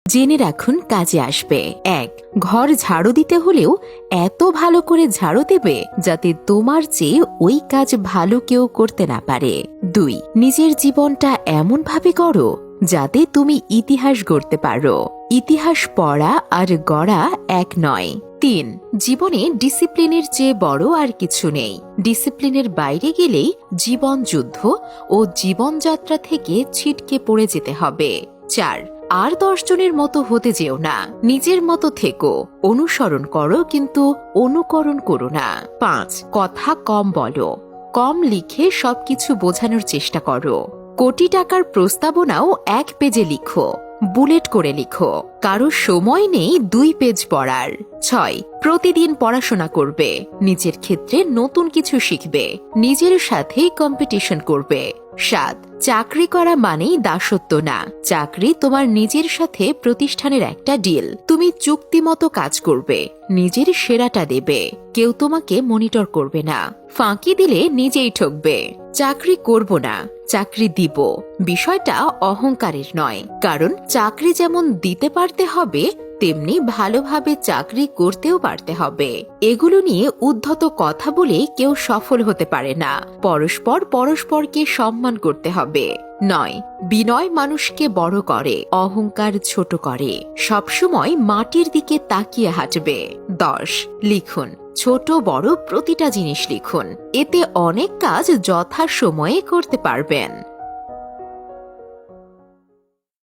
জেনে রাখুন, কাজে আসবে। ১. ঘর ঝাড়ু দিতে হলেও এত ভালো করে ঝাড়ু দেবে যাতে তোমার চেয়ে ওই কাজ ভালো কেউ করতে না পারে। ২. নিজের জীবনটা এমনভাবে গড়ো যাতে তুমি ইতিহাস গড়তে পারো। ইতিহাস পড়া আর গড়া এক নয়। ৩. জীবনে ডিসিপ্লিনের চেয়ে বড় আর কিছু নেই। ডিসিপ্লিনের বাইরে গেলেই জীবন যুদ্ধ ও জীবনযাত্রা থেকে ছিটকে পড়ে যেতে হবে। ৪. আর ১০ জনের মতো হতে যেও না, নিজের মতো থেকো। অনুসরণ করো কিন্তু অনুকরণ করো না। ৫. কথা কম বলো, কম লিখে সবকিছু বোঝানোর চেষ্টা করো। কোটি টাকার প্রস্তাবনাও ১ পেজে লিখো, বুলেট করে লিখো। কারো সময় নেই ২ পেজ পড়ার। ৬. প্রতিদিন পড়াশোনা করবে, নিজের ক্ষেত্রে নতুন কিছু শিখবে, নিজের সাথেই কম্পিটিশন করবে। ৭. চাকরি করা মানেই দাসত্ব না, চাকরি তোমার নিজের সাথে প্রতিষ্ঠানের একটা ডিল। তুমি চুক্তি মতো কাজ করবে, নিজের সেরাটা দেবে, কেউ তোমাকে মনিটর করবে না। ফাঁকি দিলে নিজেই ঠকবে। চাকরি করব না, চাকরি দিব, বিষয়টা অহংকারের নয়। কারণ চাকরি যেমন দিতে পারতে হবে, তেমনি ভালোভাবে চাকরি করতেও পারতে হবে। এগুলো নিয়ে উদ্ধত কথা বলে কেউ সফল হতে পারে না। পরস্পরকে সম্মান করতে হবে। ৯. বিনয় মানুষকে বড় করে, অহংকার ছোট করে। সবসময় মাটির দিকে তাকিয়ে হাঁটবে। ১০. লিখুন, ছোট বড় প্রতিটা জিনিস লিখুন, এতে অনেক কাজ যথাসময়ে করতে পারবেন।